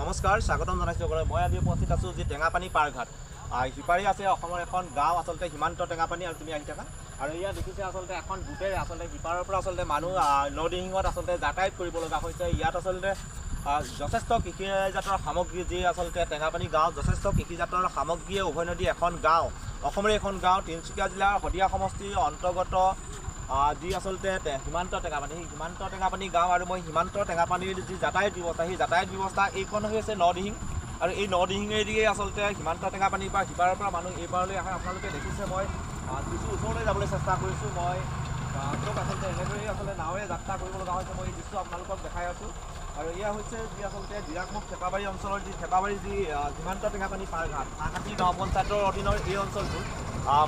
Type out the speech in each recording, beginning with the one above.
নমস্কাৰ স্বাগতম জনাইছোঁ মই আজি উপস্থিত আছোঁ যি টেঙাপানী পাৰঘাট সিপাৰী আছে অসমৰ এখন গাঁও আচলতে সীমান্ত টেঙাপানী আৰু তুমি আহি থাকা আৰু ইয়াত দেখিছে আচলতে এখন গোটেই আচলতে সিপাৰৰ পৰা আচলতে মানুহ নদীসিঙত আচলতে যাতায়াত কৰিব লগা হৈছে ইয়াত আচলতে যথেষ্ট কৃষিজাতৰ সামগ্ৰী যি আচলতে টেঙাপানী গাঁৱত যথেষ্ট কৃষিজাতৰ সামগ্ৰীয়ে উভৈনদী এখন গাঁও অসমৰে এখন গাঁও তিনিচুকীয়া জিলাৰ শদিয়া সমষ্টিৰ অন্তৰ্গত যি আচলতে সীমান্ত টেঙাপানী গাঁও আৰু মই সীমান্ত টেঙাপানীৰ যি যাতায়াত ব্যৱস্থা সেই যাতায়াত ব্যৱস্থা এইখন হৈছে নদিহিং আৰু এই নদিহিঙেদিয়ে আচলতে সীমান্ত টেঙাপানীৰ পৰা সিপাৰৰ পৰা মানুহ এইপাৰলৈ আহে আপোনালোকে দেখিছে মই কিছু ওচৰলৈ যাবলৈ চেষ্টা কৰিছোঁ মই আপোনালোক আচলতে এনেদৰেই আচলতে নাৱেৰে যাত্ৰা কৰিব লগা হৈছে মই এই দৃশ্য আপোনালোকক দেখাই আছোঁ আৰু এয়া হৈছে যি আচলতে জিৰাকমুখ থেপাবাৰী অঞ্চলৰ যি থেপাবাৰী যি সীমান্ত টেঙাপানী পাৰঘাট আকাশী গাঁও পঞ্চায়তৰ অধীনৰ এই অঞ্চলটো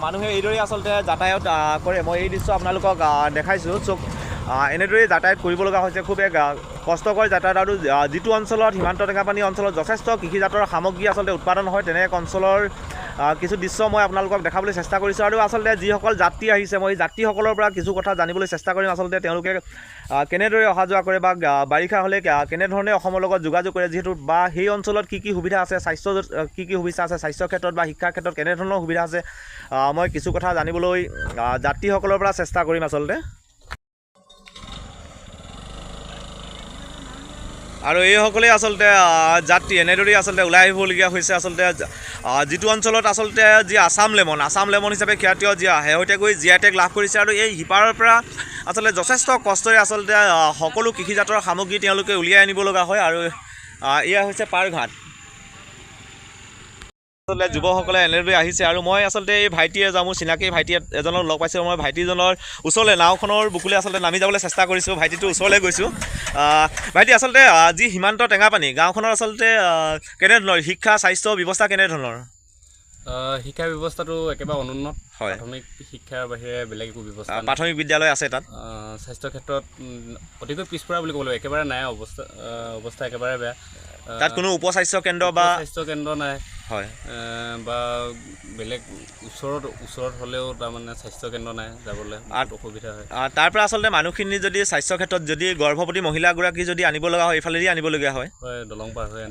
মানুহে এইদৰে আচলতে যাতায়াত কৰে মই এই দৃশ্য আপোনালোকক দেখাইছোঁ চব এনেদৰেই যাতায়াত কৰিব লগা হৈছে খুব এক কষ্টকৰ যাতায়াত আৰু যিটো অঞ্চলত সীমান্ত টেঙাপানী অঞ্চলত যথেষ্ট কৃষিজাতৰ সামগ্ৰী আচলতে উৎপাদন হয় তেনে এক অঞ্চলৰ কিছু দৃশ্য মই আপোনালোকক দেখাবলৈ চেষ্টা কৰিছোঁ আৰু আচলতে যিসকল যাত্ৰী আহিছে মই যাত্ৰীসকলৰ পৰা কিছু কথা জানিবলৈ চেষ্টা কৰিম আচলতে তেওঁলোকে কেনেদৰে অহা যোৱা কৰে বা বাৰিষা হ'লে কেনেধৰণে অসমৰ লগত যোগাযোগ কৰে যিহেতু বা সেই অঞ্চলত কি সুবিধা আছে স্বাস্থ্য কি সুবিধা আছে স্বাস্থ্যৰ ক্ষেত্ৰত বা শিক্ষাৰ ক্ষেত্ৰত কেনেধৰণৰ সুবিধা আছে মই কিছু কথা জানিবলৈ যাত্ৰীসকলৰ পৰা চেষ্টা কৰিম আচলতে আৰু এইসকলে আচলতে যাত্ৰী এনেদৰেই আচলতে ওলাই আহিবলগীয়া হৈছে আচলতে যিটো অঞ্চলত আচলতে যি আছাম লেমন হিচাপে খ্যাতীয় যি শেহতীয়াকৈ GI টেগ লাভ কৰিছে আৰু এই সিপাৰৰ পৰা আচলতে যথেষ্ট কষ্টৰে আচলতে সকলো কৃষিজাতৰ সামগ্ৰী তেওঁলোকে উলিয়াই আনিব লগা হয় আৰু এয়া হৈছে পাৰঘাট আচলতে যুৱকসকলে এনেদৰে আহিছে আৰু মই আচলতে এই ভাইটিয়ে যাওঁ মোৰ চিনাকি ভাইটি এজনক লগ পাইছোঁ মই ভাইটিজনৰ ওচৰলৈ নাওখনৰ বুকুলে আচলতে নামি যাবলৈ চেষ্টা কৰিছোঁ ভাইটিটোৰ ওচৰলৈ গৈছোঁ ভাইটি আচলতে যি সীমান্ত টেঙাপানী গাঁওখনৰ আচলতে কেনেধৰণৰ শিক্ষা স্বাস্থ্য ব্যৱস্থা কেনেধৰণৰ শিক্ষা ব্যৱস্থাটো একেবাৰে অনুন্নত হয় প্ৰাথমিক শিক্ষাৰ বাহিৰে বেলেগ একো ব্যৱস্থা প্ৰাথমিক বিদ্যালয় আছে তাত স্বাস্থ্য ক্ষেত্ৰত অতিকৈ পিছপৰা বুলি ক'ব লাগিব একেবাৰে নাই অৱস্থা একেবাৰে বেয়া তাত কোনো উপস্বাস্থ্য কেন্দ্ৰ বা স্বাস্থ্য কেন্দ্ৰ নাই হয় বা বেলেগ ওচৰত হ'লেও তাৰমানে স্বাস্থ্য কেন্দ্ৰ নাই যাবলৈ অসুবিধা হয় তাৰ পৰা আচলতে মানুহখিনি যদি স্বাস্থ্য ক্ষেত্ৰত যদি গৰ্ভৱতী মহিলাগৰাকী যদি আনিব লগা হয় এইফালেদি আনিবলগীয়া হয় দলং পাৰ হৈ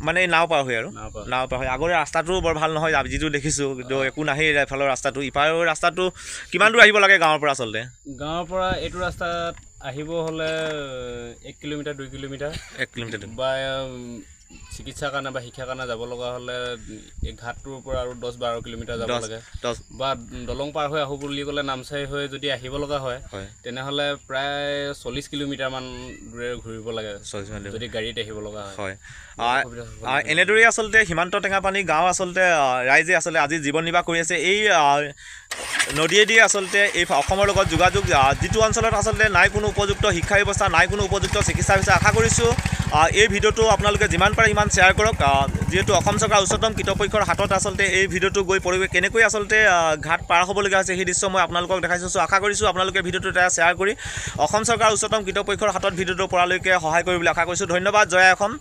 মানে নাও পাৰ হৈ আৰু নাও পাৰ হৈ আগৰে ৰাস্তাটো বৰ ভাল নহয় যিটো দেখিছোঁ কিন্তু একো নাহেই এফালৰ ৰাস্তাটো ইপাৰৰ ৰাস্তাটো কিমান দূৰ আহিব লাগে গাঁৱৰ পৰা আচলতে গাঁৱৰ পৰা এইটো ৰাস্তাত আহিব হ'লে 1 কিলোমিটাৰ 2 কিলোমিটাৰ 1 কিলোমিটাৰ বা চিকিৎসাৰ কাৰণে বা শিক্ষাৰ কাৰণে যাব লগা হ'লে এই ঘাটটোৰ পৰা আৰু 10-12 কিলোমিটাৰ যাব লাগে বা দলং পাৰ হৈ আহোঁ বুলি ক'লে নামচাই হৈ যদি আহিব লগা হয় তেনেহ'লে প্ৰায় 40 কিলোমিটাৰমান দূৰে ঘূৰিব লাগে যদি গাড়ীত আহিব লগা হয় এনেদৰেই আচলতে সীমান্ত টেঙাপানী গাঁও আচলতে ৰাইজে আচলতে আজি জীৱন নিৰ্বাহ কৰি আছে এই নদীয়েদি আচলতে এই অসমৰ লগত যোগাযোগ যিটো অঞ্চলত আচলতে নাই কোনো উপযুক্ত শিক্ষা ব্যৱস্থা নাই কোনো উপযুক্ত চিকিৎসা ব্যৱস্থা আশা কৰিছোঁ এই ভিডিঅ'টো আপোনালোকে যিমান পাৰে সিমান শ্বেয়াৰ কৰক যিহেতু অসম চৰকাৰ উচ্চতম কৰ্তৃপক্ষৰ হাতত আচলতে এই ভিডিঅ'টো গৈ পৰিব কেনেকৈ আচলতে ঘাট পাৰ হ'বলগীয়া হৈছে সেই দৃশ্য মই আপোনালোকক দেখাইছোঁ আশা কৰিছোঁ আপোনালোকে ভিডিঅ'টো এটা শ্বেয়াৰ কৰি অসম চৰকাৰ উচ্চতম কৰ্তৃপক্ষৰ হাতত ভিডিঅ'টো পৰালৈকে সহায় কৰিবলৈ আশা কৰিছোঁ ধন্যবাদ জয় অসম